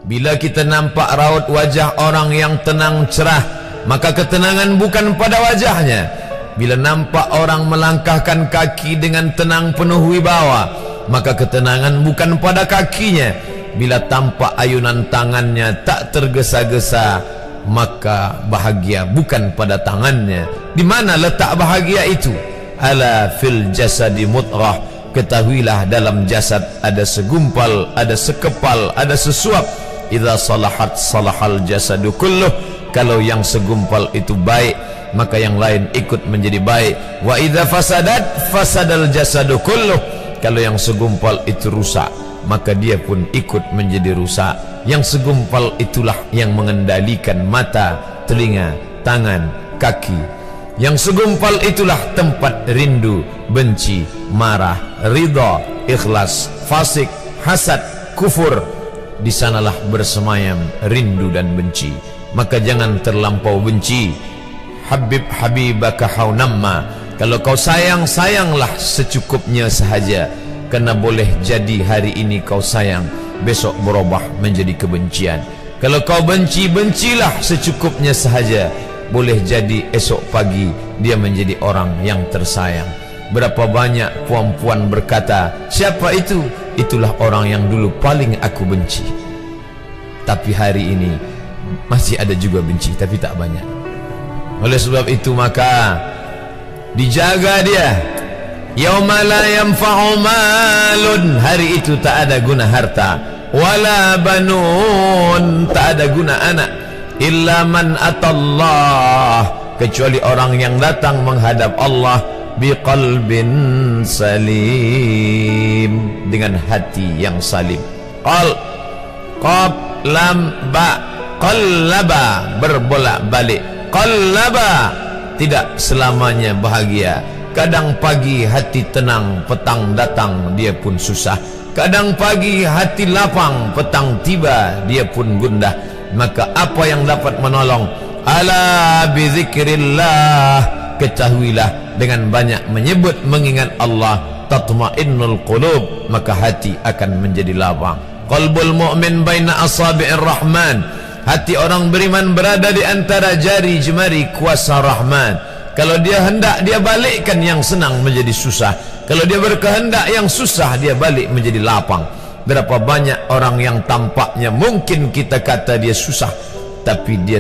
Bila kita nampak raut wajah orang yang tenang cerah, maka ketenangan bukan pada wajahnya. Bila nampak orang melangkahkan kaki dengan tenang penuh wibawa, maka ketenangan bukan pada kakinya. Bila tampak ayunan tangannya tak tergesa-gesa, maka bahagia bukan pada tangannya. Di mana letak bahagia itu? Ala fil jasadi mudghah. Ketahuilah dalam jasad ada segumpal, ada sekepal, ada sesuap. Idza salahat salahal jasadu kulluh. Kalau yang segumpal itu baik, maka yang lain ikut menjadi baik. Wa idza fasadat fasadal jasadu kulluh. Kalau yang segumpal itu rusak, maka dia pun ikut menjadi rusak. Yang segumpal itulah yang mengendalikan mata, telinga, tangan, kaki. Yang segumpal itulah tempat rindu, benci, marah, ridha, ikhlas, fasik, hasad, kufur. Di sanalah bersemayam rindu dan benci. Maka jangan terlampau benci. Habib habibaka haunamma. Kalau kau sayang, sayanglah secukupnya sahaja. Karena boleh jadi hari ini kau sayang, besok berubah menjadi kebencian. Kalau kau benci, bencilah secukupnya sahaja. Boleh jadi esok pagi dia menjadi orang yang tersayang. Berapa banyak puan-puan berkata, siapa itu? Itulah orang yang dulu paling aku benci. Tapi hari ini masih ada juga benci, tapi tak banyak. Oleh sebab itu maka dijaga dia. Yauma la yanfa'u malun. Hari itu tak ada guna harta, wala banun, tak ada guna anak, illa man atallah, kecuali orang yang datang menghadap Allah biqalbin salim, dengan hati yang salim. Qab lam ba, qallaba, berbolak-balik. Qallaba, tidak selamanya bahagia. Kadang pagi hati tenang, petang datang dia pun susah. Kadang pagi hati lapang, petang tiba dia pun gundah. Maka apa yang dapat menolong? Ala bizikrillah, ketahuilah dengan banyak menyebut mengingat Allah, tatma'innul qulub, maka hati akan menjadi lapang. Qalbul mu'min baina asabi'ir rahman, hati orang beriman berada di antara jari jemari kuasa Rahman. Kalau dia hendak, dia balikkan yang senang menjadi susah. Kalau dia berkehendak yang susah, dia balik menjadi lapang. Berapa banyak orang yang tampaknya mungkin kita kata dia susah, tapi dia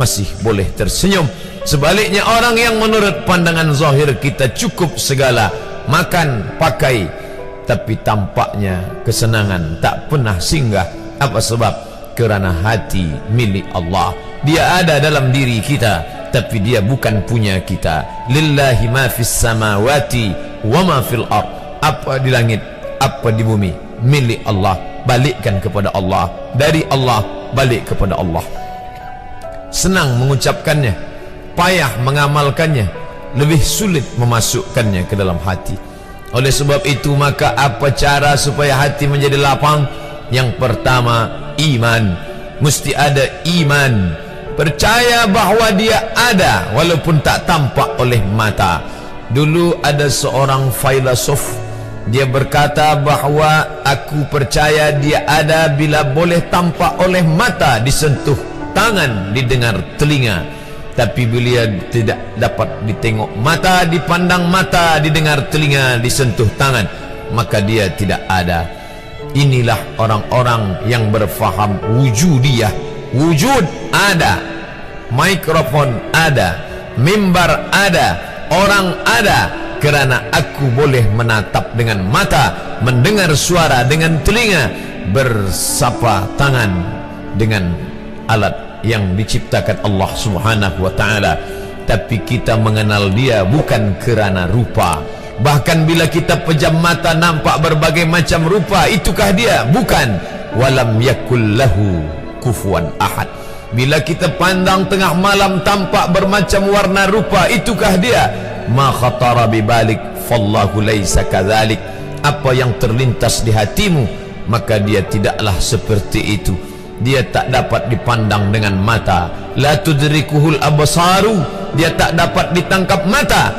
masih boleh tersenyum. Sebaliknya orang yang menurut pandangan zahir kita cukup segala, makan, pakai, tapi tampaknya kesenangan tak pernah singgah. Apa sebab? Kerana hati milik Allah. Dia ada dalam diri kita, tapi dia bukan punya kita. Lillahi ma fis samawati wa ma fil ard. Apa di langit, apa di bumi, milik Allah. Balikkan kepada Allah. Dari Allah balik kepada Allah. Senang mengucapkannya, payah mengamalkannya, lebih sulit memasukkannya ke dalam hati. Oleh sebab itu maka apa cara supaya hati menjadi lapang? Yang pertama, iman. Mesti ada iman. Percaya bahawa dia ada walaupun tak tampak oleh mata. Dulu ada seorang filosof, dia berkata bahawa aku percaya dia ada bila boleh tampak oleh mata, disentuh tangan, didengar telinga. Tapi bila tidak dapat ditengok mata, dipandang mata, didengar telinga, disentuh tangan, maka dia tidak ada. Inilah orang-orang yang berfaham wujudiyah. Wujud ada, mikrofon ada, mimbar ada, orang ada, kerana aku boleh menatap dengan mata, mendengar suara dengan telinga, bersapa tangan dengan alat yang diciptakan Allah Subhanahu wa ta'ala. Tapi kita mengenal dia bukan kerana rupa. Bahkan bila kita pejam mata nampak berbagai macam rupa, itukah dia? Bukan. Walam yakul lahu kufuwan ahad. Bila kita pandang tengah malam tampak bermacam warna rupa, itukah dia? Ma khatara bibalik fallahu laisa kadzalik. Apa yang terlintas di hatimu, maka dia tidaklah seperti itu. Dia tak dapat dipandang dengan mata. La tudrikuhul absaru, dia tak dapat ditangkap mata.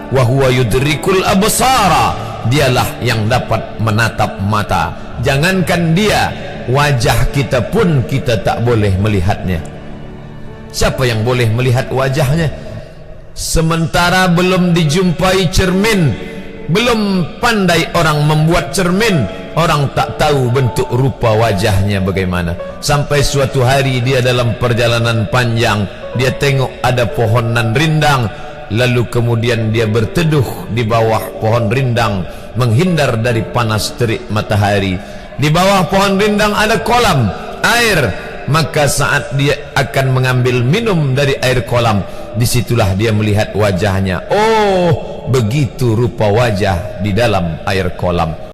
Wa huwa yudrikul absara, dialah yang dapat menatap mata. Jangankan dia, wajah kita pun kita tak boleh melihatnya. Siapa yang boleh melihat wajahnya? Sementara belum dijumpai cermin, belum pandai orang membuat cermin, orang tak tahu bentuk rupa wajahnya bagaimana. Sampai suatu hari dia dalam perjalanan panjang, dia tengok ada pohonan rindang, lalu kemudian dia berteduh di bawah pohon rindang, menghindar dari panas terik matahari. Di bawah pohon rindang ada kolam air, maka saat dia akan mengambil minum dari air kolam, disitulah dia melihat wajahnya. Oh, begitu rupa wajah di dalam air kolam.